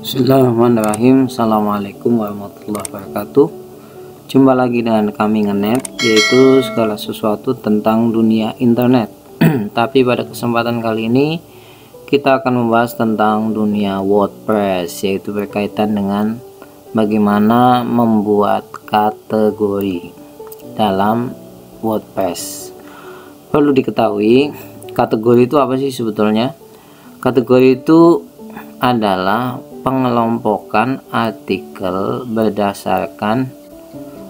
Bismillahirrahmanirrahim. Assalamualaikum warahmatullahi wabarakatuh. Jumpa lagi dengan kami Ngenet, yaitu segala sesuatu tentang dunia internet. Tapi pada kesempatan kali ini kita akan membahas tentang dunia WordPress, yaitu berkaitan dengan bagaimana membuat kategori dalam WordPress. Perlu diketahui, kategori itu apa sih sebetulnya? Kategori itu adalah pengelompokan artikel berdasarkan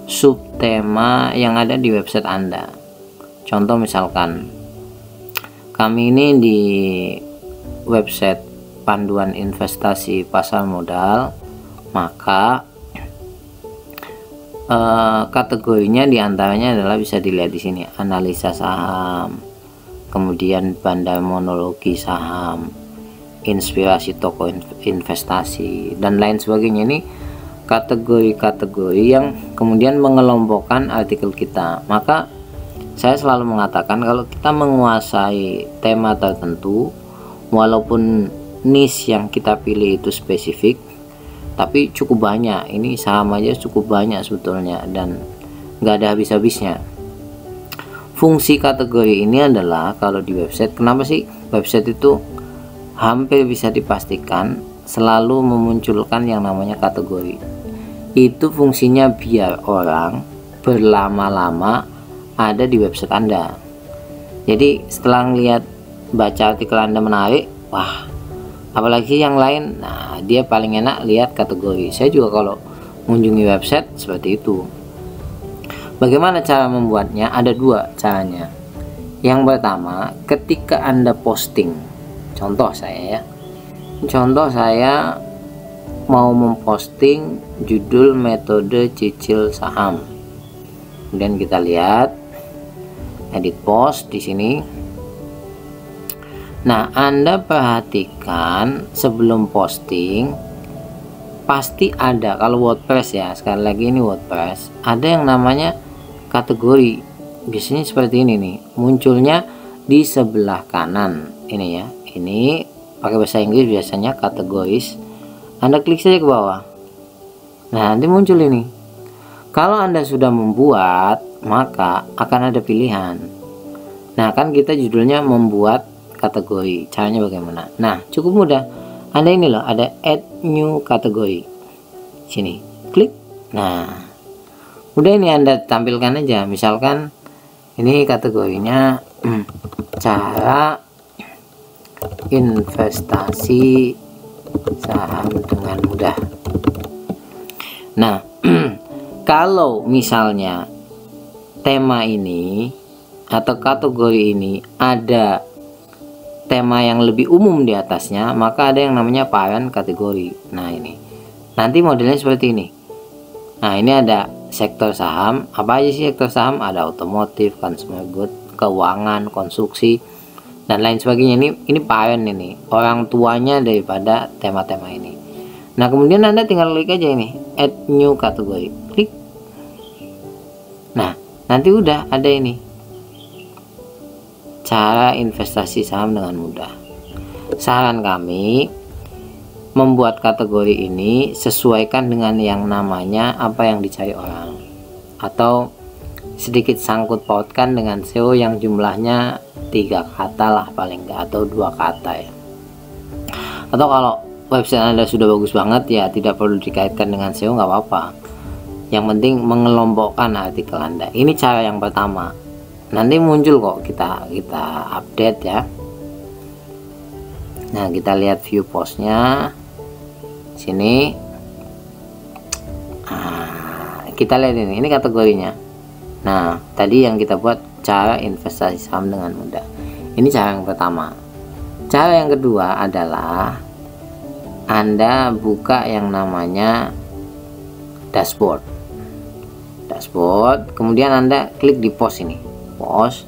subtema yang ada di website Anda. Contoh misalkan kami ini di website panduan investasi pasar modal, maka kategorinya diantaranya adalah bisa dilihat di sini: analisa saham, kemudian bandar monologi saham, inspirasi toko investasi, dan lain sebagainya. Ini kategori-kategori yang kemudian mengelompokkan artikel kita. Maka saya selalu mengatakan, kalau kita menguasai tema tertentu, walaupun niche yang kita pilih itu spesifik, tapi cukup banyak, ini saham aja cukup banyak sebetulnya dan nggak ada habis-habisnya. Fungsi kategori ini adalah, kalau di website, kenapa sih website itu hampir bisa dipastikan selalu memunculkan yang namanya kategori? Itu fungsinya biar orang berlama-lama ada di website Anda. Jadi setelah ngelihat, baca artikel Anda menarik, wah, apalagi yang lain, nah dia paling enak lihat kategori. Saya juga kalau mengunjungi website seperti itu. Bagaimana cara membuatnya? Ada dua caranya. Yang pertama, ketika Anda posting, contoh saya mau memposting judul metode cicil saham. Kemudian kita lihat edit post di sini. Nah, Anda perhatikan sebelum posting pasti ada, kalau WordPress ya, sekali lagi ini WordPress, ada yang namanya kategori. Biasanya seperti ini nih, munculnya di sebelah kanan ini ya. Ini pakai bahasa Inggris biasanya kategoris. Anda klik saja ke bawah, nah nanti muncul ini. Kalau Anda sudah membuat, maka akan ada pilihan. Nah, kan kita judulnya membuat kategori. Caranya bagaimana? Nah, cukup mudah. Anda ini loh, ada add new kategori, sini klik. Nah, udah, ini Anda tampilkan aja. Misalkan ini kategorinya cara investasi saham dengan mudah. Nah, kalau misalnya tema ini atau kategori ini ada tema yang lebih umum di atasnya, maka ada yang namanya parent kategori. Nah, ini nanti modelnya seperti ini. Nah, ini ada sektor saham. Apa aja sih sektor saham? Ada otomotif, consumer good, keuangan, konstruksi, dan lain sebagainya. Ini parent, ini orang tuanya daripada tema-tema ini. Nah, kemudian Anda tinggal klik aja ini add new kategori, klik. Nah, nanti udah ada ini cara investasi saham dengan mudah. Saran kami, membuat kategori ini sesuaikan dengan yang namanya apa yang dicari orang, atau sedikit sangkut pautkan dengan SEO yang jumlahnya 3 kata lah paling enggak, atau 2 kata ya. Atau kalau website Anda sudah bagus banget ya, tidak perlu dikaitkan dengan SEO, nggak apa-apa. Yang penting mengelompokkan artikel Anda. Ini cara yang pertama. Nanti muncul kok, kita update ya. Nah, kita lihat view postnya sini. Nah, kita lihat ini kategorinya. Nah, tadi yang kita buat cara investasi saham dengan mudah. Ini cara yang pertama. Cara yang kedua adalah Anda buka yang namanya dashboard. Kemudian Anda klik di post ini. Post.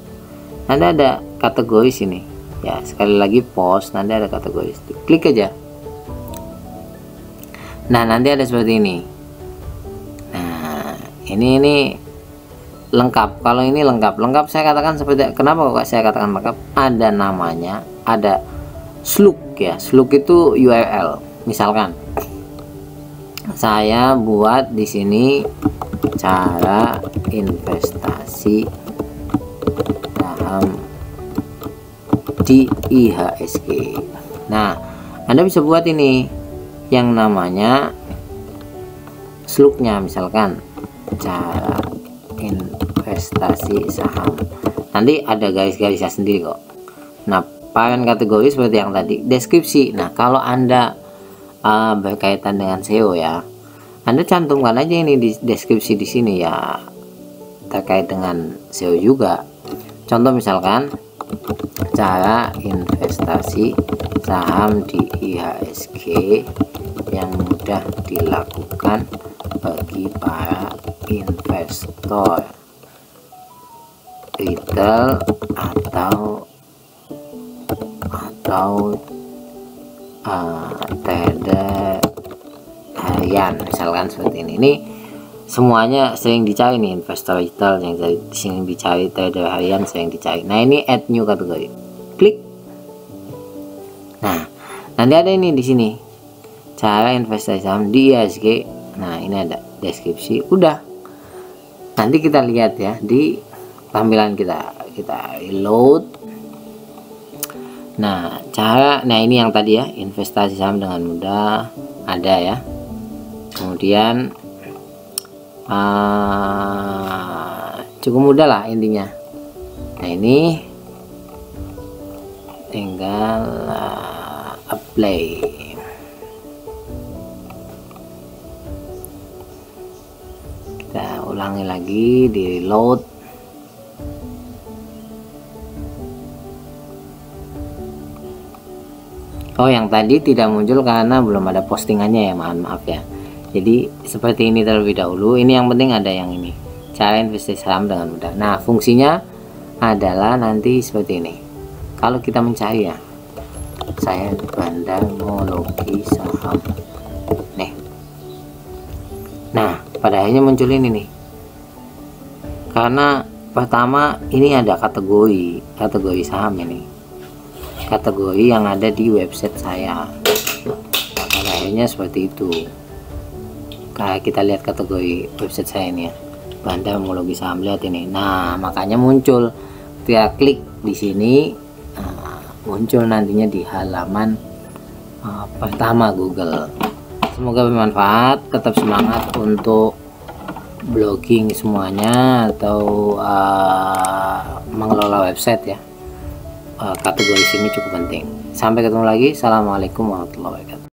Anda ada kategori sini. Ya, sekali lagi post, nanti ada kategori. Klik aja. Nah, nanti ada seperti ini. Nah, ini lengkap. Kalau ini lengkap saya katakan seperti, kenapa kok saya katakan lengkap? Ada namanya, ada slug ya. Slug itu URL. Misalkan saya buat di sini cara investasi saham di IHSG. Nah, Anda bisa buat ini yang namanya slugnya, misalkan cara investasi saham. Nanti ada garis-garisnya sendiri kok. Nah, parent kategori seperti yang tadi, deskripsi. Nah, kalau Anda berkaitan dengan SEO ya, Anda cantumkan aja ini di deskripsi di sini ya, terkait dengan SEO juga. Contoh misalkan cara investasi saham di IHSG yang mudah dilakukan bagi para investor retail atau trader harian, misalkan seperti ini. Ini semuanya sering dicari nih, investor retail yang sering dicari, trader harian sering dicari. Nah, ini add new kategori, klik. Nah, nanti ada ini di sini cara investasi saham di IHSG. Nah, ini ada deskripsi. Udah, nanti kita lihat ya di tampilan kita reload. Nah, ini yang tadi ya, investasi saham dengan mudah ada ya. Kemudian cukup mudah lah intinya. Nah, ini tinggal apply. Kita ulangi lagi, di reload. Oh, yang tadi tidak muncul karena belum ada postingannya ya, maaf ya. Jadi seperti ini terlebih dahulu. Ini yang penting ada yang ini, cara investasi saham dengan mudah. Nah, fungsinya adalah nanti seperti ini. Kalau kita mencari ya, saya bandamologi saham nih. Nah, pada akhirnya muncul ini nih, karena pertama ini ada kategori saham, ini kategori yang ada di website saya. Nah, pada akhirnya seperti itu. Kayak kita lihat kategori website saya ini ya, bandamologi saham, lihat ini. Nah, makanya muncul, kita klik di sini, muncul nantinya di halaman pertama Google. Semoga bermanfaat, tetap semangat untuk blogging semuanya atau mengelola website ya. Kategori sini cukup penting. Sampai ketemu lagi. Assalamualaikum warahmatullahi wabarakatuh.